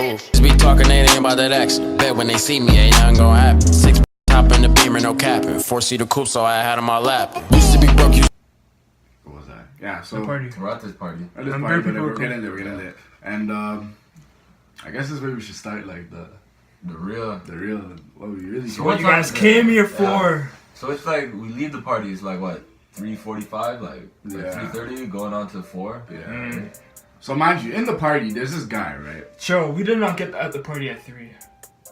move. Just be talking anything about that action. Bet when they see me, ain't nothing gonna happen. 6 top in the Beamer, no capping. 4-seater coupe, so I had on my lap. Used to be broke, you. What was that? Yeah, so we're at this party, whatever, we're getting lit. And I guess this is where we should start, like the real, what we really. So what you guys came here for? So it's like we leave the party. It's like what 3:45, like 3:30, going on to 4. Yeah. So mind you, in the party, there's this guy, right? Joe, we did not get at the party at 3.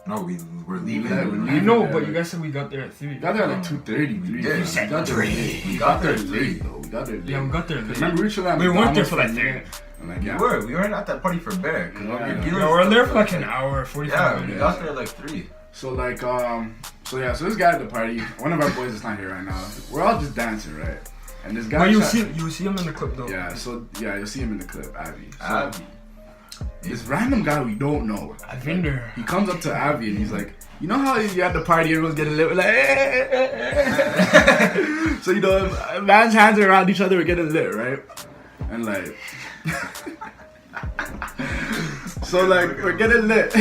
No, we're leaving. I know, but you guys said we got there at 3. We got there at like 2:30. Yeah, you said 3. We got there late though. We got there late. Yeah, we got there late. Remember, we weren't there for like 3. Like, We weren't at that party for Bear. We were there for like an hour, 45 minutes. We got there at like 3. So like, so this guy at the party, one of our boys is not here right now. We're all just dancing, right? And this guy. Well, you see him in the clip though. Yeah, you'll see him in the clip, Avi. So, this random guy we don't know. I've been there. He comes up to Avi and he's like, you know how you're at the party, everyone's getting lit, we're like, hey. So man's hands are around each other, we're getting lit, right? And like, so like we're getting lit,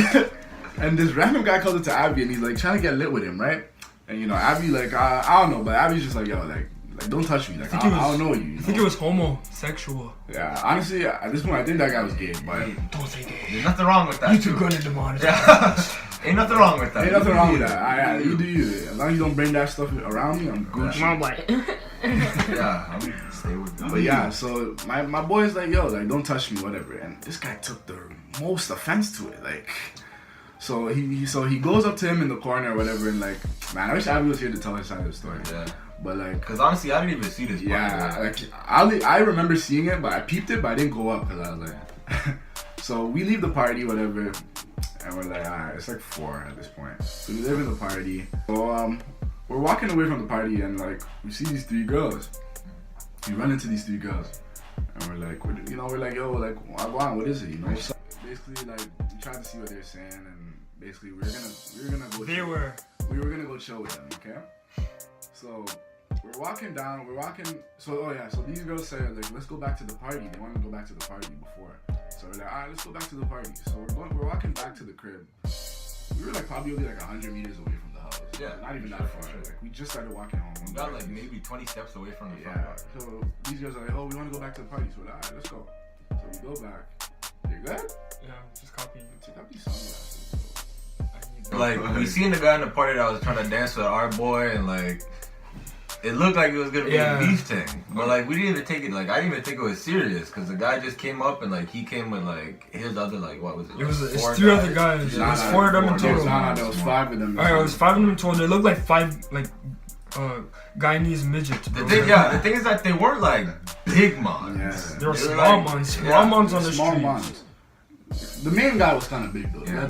and this random guy comes up to Abby and he's like trying to get lit with him, right? And Abby like I don't know, but Abby's just like, yo, like don't touch me, like I don't know you. I think it was homosexual. Yeah, honestly, at this point I think that guy was gay, but don't say gay. There's nothing wrong with that. You two gonna demonetize. Yeah. Ain't nothing wrong with that. Ain't nothing wrong with that. You do you. As long as you don't bring that stuff around me, I'm good. I'm like, yeah, I'm gonna stay with you. But yeah, so my boy's like, yo, like don't touch me, whatever. And this guy took the most offense to it, like. So he goes up to him in the corner or whatever, and like, man, I wish Abby was here to tell her side of the story. Yeah. But like, cause honestly, I didn't even see this. Yeah, like I remember seeing it, but I peeped it, but I didn't go up because I was like. So we leave the party, whatever. And we're like, alright, it's like 4 at this point. So we live in the party. So we're walking away from the party and like we see these 3 girls. We run into these 3 girls, and we're like, we're like, yo, like, what is it? So basically, like, we tried to see what they're saying, and basically we were gonna go. We were gonna go chill with them, okay? So we're walking down. So these girls said like, let's go back to the party. They want to go back to the party before. So we're like, alright, let's go back to the party. So we're walking back to the crib. We were like probably only like 100 meters away from the house. Yeah, not even that far. Like we just started walking home. We got like maybe 20 steps away from the front door. So these girls are like, oh, we want to go back to the party. So we're like, alright, let's go. So we go back. You good? Yeah, just copying. Take out these sunglasses. Like we seen the guy in the party that was trying to dance with our boy, and like. It looked like it was gonna be a beef thing, but like we didn't even take it. Like I didn't even think it was serious because the guy just came up and like he came with like his other like what was it? It was it's 3 other guys. It was 4 of them in total. There was 5 of them. Alright, it was 5 of them in total. They looked like 5 like Guyanese midgets. The thing is that they weren't like big mons. Yeah. They were small mons. Small mons on the street. Mons. The main guy was kind of big though. Yeah,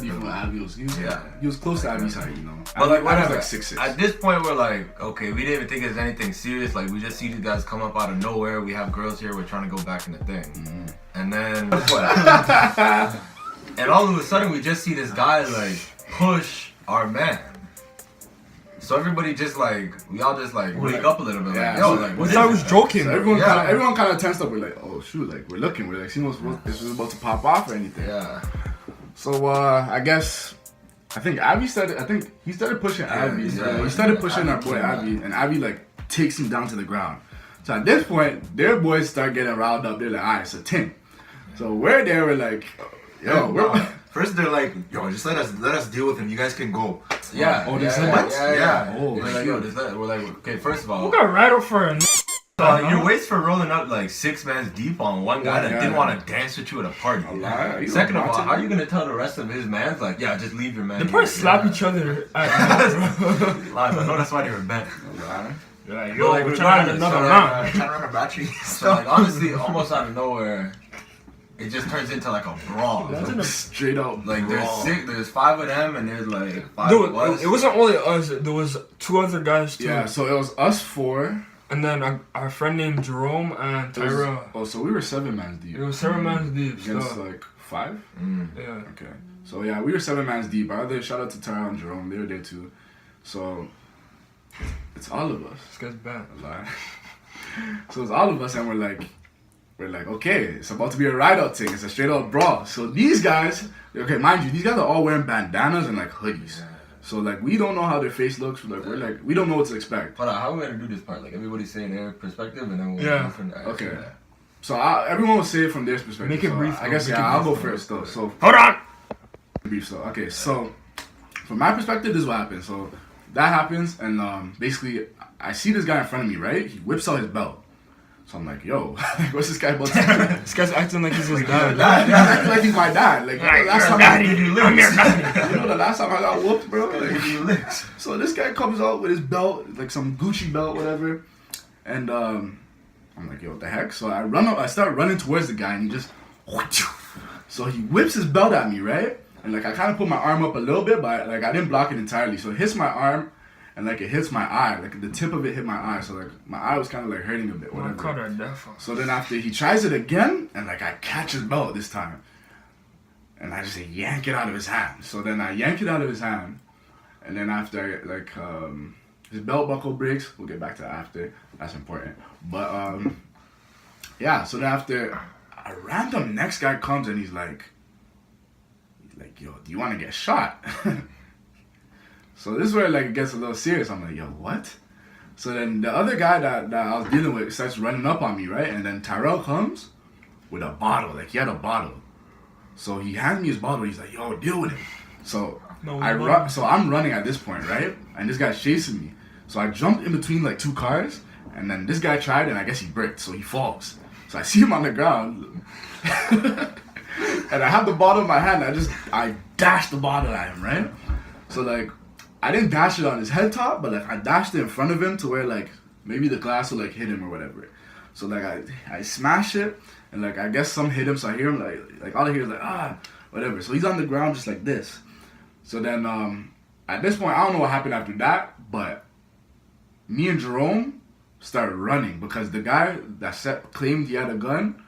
he was close to Abby's height, you know. But like whatever. Like 6'6". At this point, we're like, okay, we didn't even think it's anything serious. Like we just see these guys come up out of nowhere. We have girls here. We're trying to go back in the thing, and then and all of a sudden we just see this guy like push our man. So everybody just like we all just like wake up a little bit. Like, yo, like what? I was joking. So everyone kind of tensed up. We're like, oh shoot, like we're looking. We're like, seeing this was about to pop off or anything. Yeah. So I think Abby started. I think he started pushing Abby. Yeah, he started pushing our boy Abby, and Abby like takes him down to the ground. So at this point, their boys start getting riled up. They're like, alright, it's a team. So we're there. We're like, yo, First they're like, yo, just let us deal with him. You guys can go. Yeah. Oh, they said what? Yeah. Oh, we're like, yo, we're like, okay, first of all, who got rattled for a your waits for rolling up like 6 mans deep on one guy that didn't want to dance with you at a party. Second of all, how are you gonna tell the rest of his mans like, yeah, just leave your man? They probably slap each other. I know that's why they were bent. You're like, yo, we're trying to run another round. Trying to run a battery. So like honestly, almost out of nowhere, it just turns into like a brawl. Straight up. Like there's 5 of them and there's like 5 Dude, of us. it wasn't only us. There was 2 other guys too. Yeah, so it was us 4. And then our friend named Jerome and Tyra. So we were 7 mans deep. It was 7 mans deep. Against like 5? Yeah. Okay. So yeah, we were 7 mans deep. Shout out to Tyra and Jerome. They were there too. So it's all of us. This guy's bad. So it's all of us, and we're like, we're like, okay, it's about to be a ride out thing. It's a straight out brawl. So these guys, okay, mind you, these guys are all wearing bandanas and like hoodies. So like we don't know how their face looks. We don't know what to expect. Hold on, how are we gonna do this part? Like everybody's saying their perspective, and then we'll Yeah. go from there. Okay. So everyone will say it from their perspective. Make it So brief, I guess though. I'll go first though. So Hold on. brief. So okay, so from my perspective, this is what happens. So that happens, and basically I see this guy in front of me, right? He whips out his belt. So I'm like, yo, what's this guy about to do? This guy's acting like he's his dad. He's acting like he's my dad. Like last time I'm your daddy. you know, the last time I got whooped, bro. Like, so this guy comes out with his belt, like some Gucci belt, whatever, and I'm like, yo, what the heck? So I start running towards the guy, and he just, so he whips his belt at me, right? And like I kind of put my arm up a little bit, but like I didn't block it entirely. So it hits my arm, and like it hits my eye, like the tip of it hit my eye. So like my eye was kind of like hurting a bit, whatever. So then after he tries it again, and like I catch his belt this time, and I just yank it out of his hand. So then I yank it out of his hand, and then after like his belt buckle breaks. We'll get back to that after. That's important. But yeah. So then after a random next guy comes and he's like, yo, do you want to get shot? So this is where like it gets a little serious. I'm like, yo, what? So then the other guy that I was dealing with starts running up on me, right? And then Tyrell comes with a bottle. Like he had a bottle. So he hands me his bottle. He's like, yo, deal with it. So I'm running at this point, right? And this guy's chasing me. So I jumped in between like two cars, and then this guy tried, and I guess he bricked, so he falls. So I see him on the ground, and I have the bottle in my hand. I dashed the bottle at him, right? So like, I didn't dash it on his head top, but like I dashed it in front of him to where like maybe the glass will like hit him or whatever. So like I smash it, and like I guess some hit him, so I hear him like all I hear is like whatever. So he's on the ground just like this. So then at this point I don't know what happened after that, but me and Jerome started running because the guy that claimed he had a gun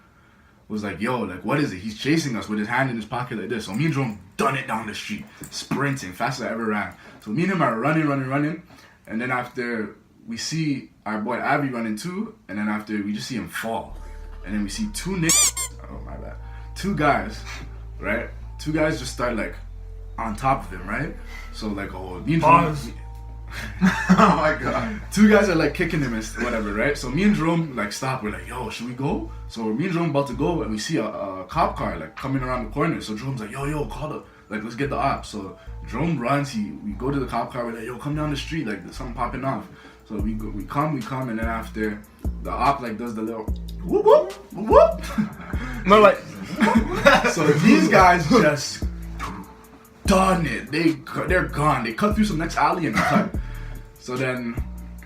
was like, yo, like what is it? He's chasing us with his hand in his pocket like this. So me and Jerome done it down the street, sprinting, fastest I ever ran. So me and him are running, and then after we see our boy Abby running too, and then after we just see him fall, and then we see two guys, right? Two guys just start like on top of him, right? So like, me and Jerome, Oh my god. two guys are like kicking him and whatever, right? So me and Jerome like stop. We're like, yo, should we go? So me and Jerome about to go, and we see a cop car like coming around the corner. So Jerome's like, yo, call the let's get the ops. So Jerome runs. We go to the cop car. We're like, yo, come down the street. Like there's something popping off. So we come, and then after the op like does the little whoop whoop whoop. No, like So these guys just done it. They're gone. They cut through some next alley and cut. So then,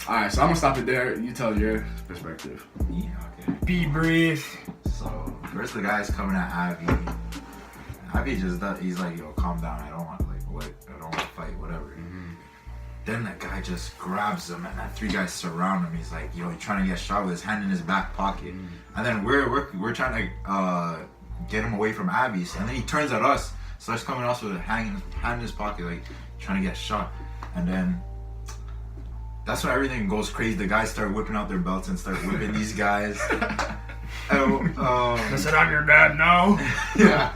alright. So I'm gonna stop it there. You tell your perspective. Yeah, okay. be brief. So first the guy's coming at Abby. Abby he's like, yo, calm down. I don't want to fight, whatever. Mm-hmm. Then that guy just grabs him, and then three guys surround him. He's like, yo, he's trying to get shot with his hand in his back pocket. Mm-hmm. And then we're trying to get him away from Abby. And then he turns at us, starts coming at us with a hand in his pocket, like trying to get shot. And then that's when everything goes crazy. The guys start whipping out their belts and start whipping these guys. I said, I'm your dad now. Yeah.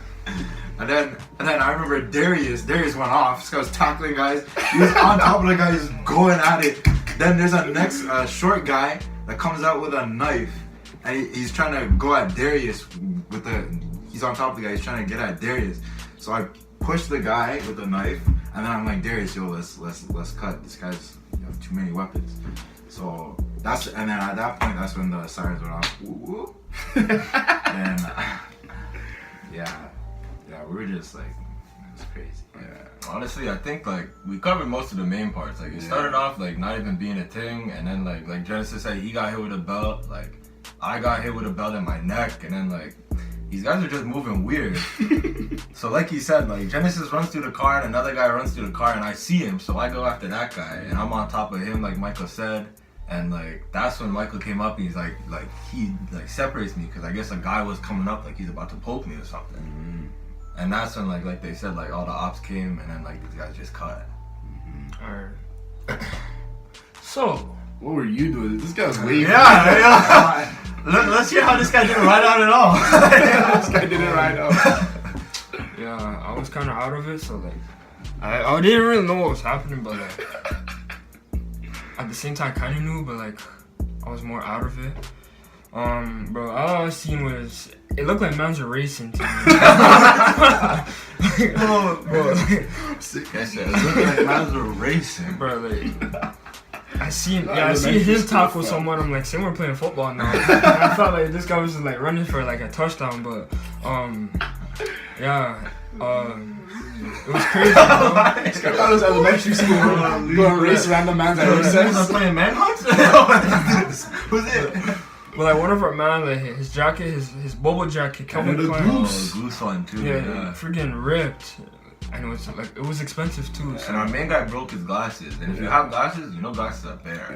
And then I remember Darius went off. This guy was tackling guys. He was on top of the guy, just going at it. Then there's a next short guy that comes out with a knife, and he's trying to go at Darius he's on top of the guy. He's trying to get at Darius. So I push the guy with the knife, and then I'm like, Darius, yo, let's cut. This guy's too many weapons. So and then at that point, that's when the sirens went off. Woo woo. And yeah, we were just like, it was crazy. Yeah. Honestly, I think like we covered most of the main parts. Like it started off like not even being a thing, and then like Genesis said he got hit with a belt. Like I got hit with a belt in my neck, and then like these guys are just moving weird. So like he said, like Genesis runs through the car and another guy runs through the car, and I see him, so I go after that guy, and I'm on top of him, like Michael said. And like that's when Michael came up, and he's like he separates me because I guess a guy was coming up like he's about to poke me or something. Mm-hmm. And that's when like they said like all the ops came, and then like these guys just cut. Alright. So What were you doing? This guy's waving. Yeah. Let's hear how this guy didn't ride out at all. This guy didn't ride out. Yeah, I was kind of out of it, so like, I didn't really know what was happening, but like, at the same time, I kind of knew, but like, I was more out of it. Bro, all I was seeing was, it looked like mans were racing to me. Bro, Sick ass shit. It looked like mans were racing. bro, like, I seen him tackle someone. I'm like, saying we're playing football now. And I felt like this guy was just like running for like a touchdown, but yeah, it was crazy, bro. I thought it was elementary school. Go and race random mans at recess. Playing manhunt? Who's it? But like one of our man, like his jacket, his bubble jacket, Calvin the Klein, goose. Goose one too. yeah, freaking ripped. And it was expensive too. So. And our main guy broke his glasses. And if you have glasses, you know glasses are there.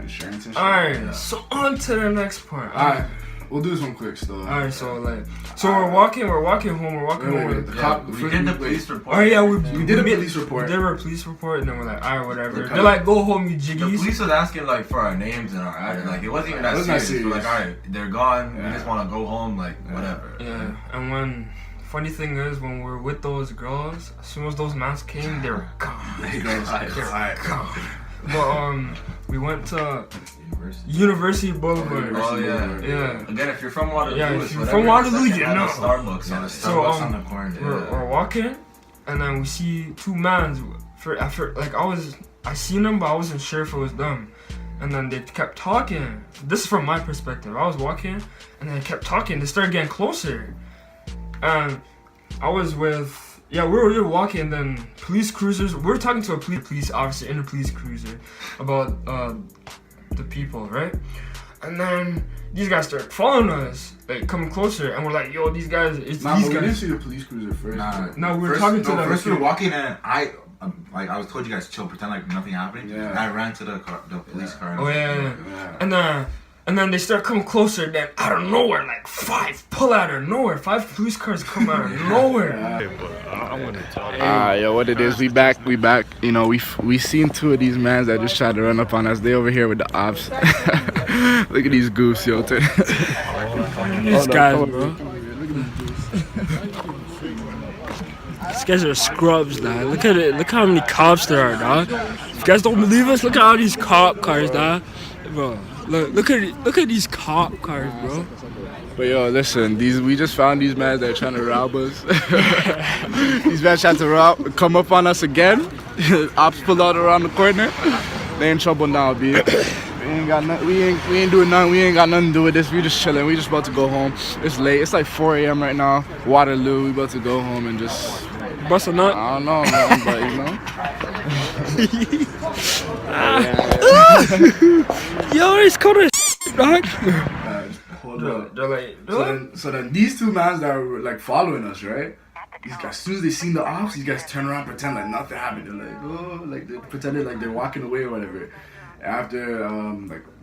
Insurance and shit. Alright, so on to the next part. Alright, we'll do this one quick still. Alright, so we're walking home. Wait, the cop, We did the police report. Oh yeah, we did a police report. We did a police report, and then we're like, alright, whatever. Okay. They're like, go home, you The jiggies. police was asking like for our names and our address. Like it wasn't even that It was not serious. We're like, serious. alright, they're gone. Yeah. We just want to go home. Like whatever. Yeah, and when funny thing is, when we're with those girls, as soon as those mans came, they were gone. Alright. But we went to University Boulevard. Oh yeah. Yeah. Again, if you're from Waterloo, Yeah, if it's you're whatever, from Waterloo, it's like you they have know. a Starbucks on it. So, Starbucks on the corner. We're walking, and then we see two mans. Like I seen them, but I wasn't sure if it was them. And then they kept talking. This is from my perspective. I was walking, and they kept talking. They started getting closer, and I was with. Yeah, we were walking, and then police cruisers. We were talking to a police officer in a police cruiser about the people, right? And then these guys started following us, like coming closer, and we're like, "Yo, these guys, it's Nah, these but we didn't guys." see the police cruiser first. No, we were talking to them. First we were walking and I was told you guys chill, pretend like nothing happened. Yeah. And I ran to the police car. Oh yeah. Yeah. And then they start coming closer. Then out of nowhere, like 5 pull out of nowhere. 5 police cars come out of nowhere. Yo, what it is? We back. You know, we seen 2 of these mans that just tried to run up on us. They over here with the ops. Look at these goofs, yo. These guys, bro. These guys are scrubs, dog. Look at it. Look how many cops there are, dog. If you guys don't believe us, look at all these cop cars, dog. Bro, look at these cop cars, bro. But yo, listen, we just found these men that are trying to rob us. These men tried to come up on us again. Ops pulled out around the corner. They in trouble now, B. We ain't got nothing. We ain't doing nothing. We ain't got nothing to do with this. We just chilling. We just about to go home. It's late. It's like 4 a.m. right now. Waterloo. We about to go home and just Bust a nut. I don't know, man, but you know. Yo, it's cold as dog. Hold up. So then these 2 mans that were like following us, right? These guys, as soon as they seen the ops, these guys turn around, pretend like nothing happened. They're like, oh, like they pretended like they're walking away or whatever. After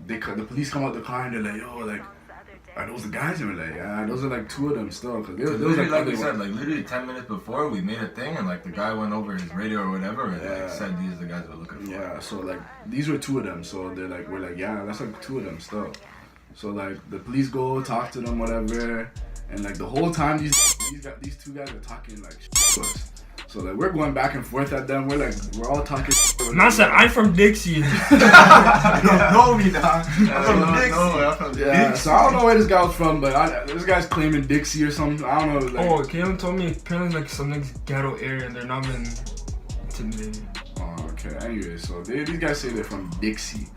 the police come out the car and they're like, yo, like, are those the guys? And we're like, yeah, those are like 2 of them still. Cause there was like we said, like literally 10 minutes before we made a thing, and like the guy went over his radio or whatever, and like said these are the guys we're looking for. Yeah, so like these were 2 of them. So they're like, we're like, yeah, that's like 2 of them still. So like the police go talk to them, whatever, and like the whole time these 2 guys are talking like to us. So like we're going back and forth at them. We're all talking. Man said, I'm from Dixie. You don't know me, dog. I'm from Yeah, so I don't know where this guy was from, but this guy's claiming Dixie or something. I don't know. Like, Oh, Kaylin told me apparently like some ghetto area and they're not been intimidated. Oh, okay. Anyway, so these guys say they're from Dixie.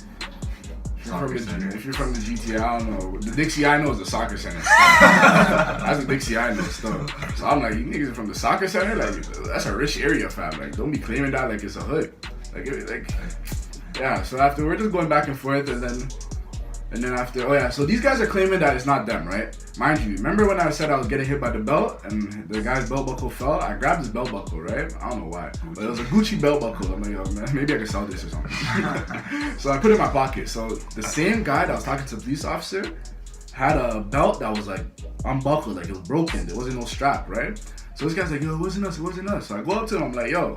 If you're from the GTA, I don't know. The Dixie I know is the soccer center. That's the Dixie I know stuff. So I'm like, you niggas are from the soccer center? Like, that's a rich area, fam. Like, don't be claiming that like it's a hood. Yeah. So after we're just going back and forth, and then after, so these guys are claiming that it's not them, right? Mind you, remember when I said I was getting hit by the belt and the guy's belt buckle fell? I grabbed his belt buckle, right? I don't know why, but it was a Gucci belt buckle. I'm like, yo, man, maybe I can sell this or something. So I put it in my pocket. So the same guy that was talking to the police officer had a belt that was like unbuckled, like it was broken. There wasn't no strap, right? So this guy's like, yo, it wasn't us. So I go up to him, I'm like, yo,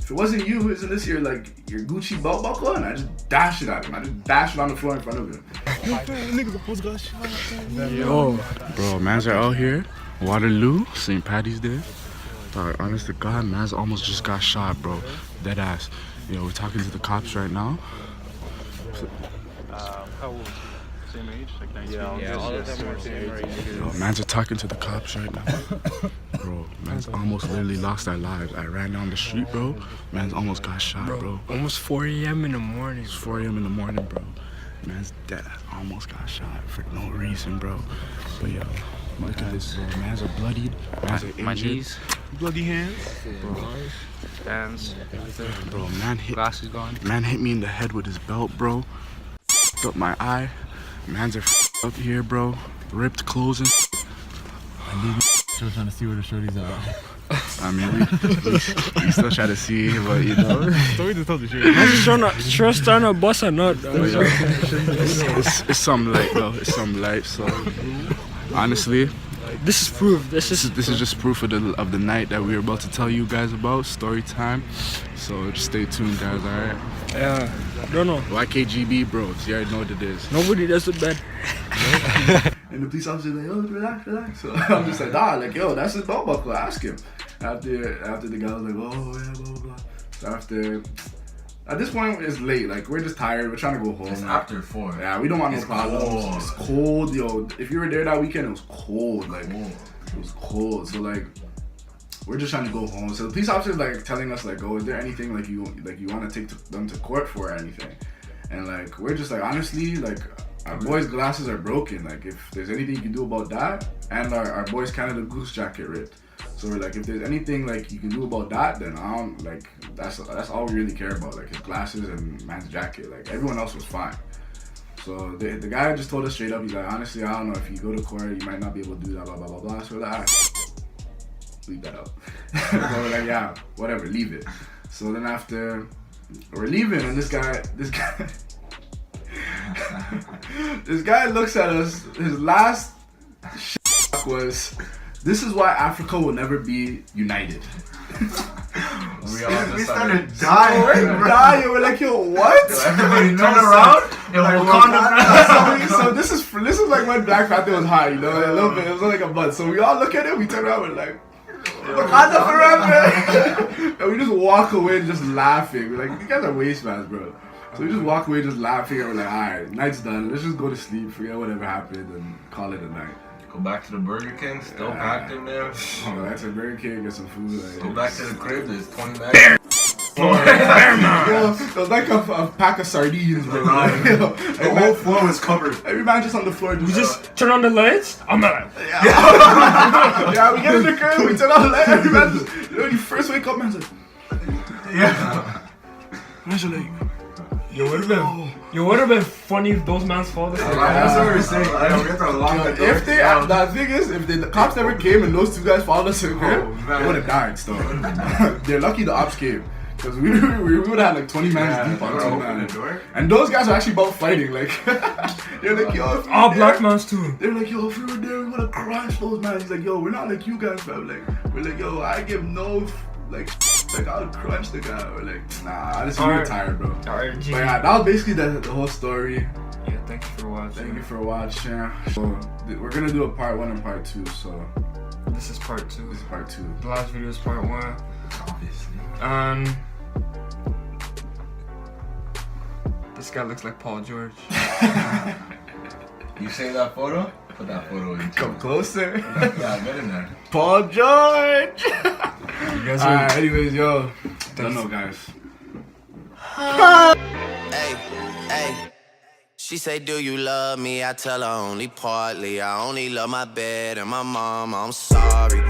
if it wasn't you, isn't this your Gucci belt buckle? And I just dash it at him. I just dash it on the floor in front of him. Yo, bro, mans are out here. Waterloo, St. Patty's Day. Honest to God, mans almost just got shot, bro. Dead ass. We're talking to the cops right now. How old? Same age? Like 19? Yeah, all of them are same age. Yo, mans are talking to the cops right now. Bro, mans almost literally lost their lives. I ran down the street, bro. Mans almost got shot, bro. Almost 4 a.m. in the morning. It's 4 a.m. in the morning, bro. Man's dead. Almost got shot for no reason, bro. But yo, look at this, bro. Mans are bloodied. Mans are injured. My knees. Bloody hands. Bro. Hands. Bro, Glasses gone. Man hit me in the head with his belt, bro. Up my eye. Mans are up here, bro. Ripped clothes and Still trying to see where the shorty's at. I mean, we still try to see, but you know. Story just told the shit. I'm just trying to bust a nut. It's some light, though. It's some light, so. Honestly, This is proof. This is just proof of the night that we were about to tell you guys about. Story time. So just stay tuned, guys, alright? Yeah. Don't know. YKGB, bros. You already know what it is. Nobody does it bad. And the police officer's like, yo, relax. So I'm just like, yo, that's his belt buckle. Ask him. After the guy was like, oh, yeah, blah, blah, blah. So at this point, it's late. Like, we're just tired. We're trying to go home. It's after 4. Yeah, we don't want no It's problems. cold. It's cold, yo. If you were there that weekend, it was cold. Like, it was cold. So, like, we're just trying to go home. So the police officer's like telling us like, oh, is there anything like you want to take them to court for or anything? And like, we're just like, honestly, like, our boys' glasses are broken. Like, if there's anything you can do about that, and our boys' Canada Goose jacket ripped. So we're like, if there's anything like you can do about that, then I don't like. That's all we really care about. Like his glasses and man's jacket. Like everyone else was fine. So the guy just told us straight up. He's like, honestly, I don't know if you go to court, you might not be able to do that. Blah blah blah blah. So we're like, leave that out. So we're like, yeah, whatever, leave it. So then after we're leaving, and this guy. This guy looks at us. His last was, "This is why Africa will never be united." We started dying. We're dying. We're like, yo, what? Everybody turn around. So this is like when Black Panther was high, you know, a little bit. It was like a month. So we all look at it. We turn around. We're like, Wakanda forever. And we just walk away just laughing. We're like, you guys are wastebats, bro. So we just walk away just laughing, and we're like, alright, night's done. Let's just go to sleep, forget whatever happened, and call it a night. Go back to the Burger King, still packed in there. Oh, that's a Burger King, get some food. Like, Go back to the crib, there's 20 bags. Yo, it was like a pack of sardines, bro. The whole floor was covered. Every man just on the floor. We just turn on the lights. I'm not. Yeah, we get in the crib, we turn on the light. Every man just, when you first wake up, man's like, Yeah. man's like, Yo, would have been funny if those mans fall this way. That's what we're saying. We have to lock the door. if they, the thing is, if the cops never came and those two guys followed us in the crib, man. they would have died still. They're lucky the ops came. Because we would have had like 20 mans deep on two man. And those guys are actually about fighting. Like, they're like, yo, if we All were black there, mans too. they're like, yo, if we were there, we would have crushed those man. He's like, yo, we're not like you guys, fam. Like, we're like, yo, I give no, like I'll crunch the guy. We're like, nah, honestly, we're tired, bro. Alright, But yeah, that was basically the whole story. Yeah, thank you for watching. Thank you for watching. So, we're gonna do a part 1 and part 2, so This is part 2. this is part 2. The last video is part 1. Obviously. And this guy looks like Paul George. You save that photo? Put that photo in. Come closer. Yeah, get in there. Paul George! You guys Alright, anyways, yo. Don't know, guys. Hey, hey. She say, do you love me? I tell her only partly. I only love my bed and my mom. I'm sorry.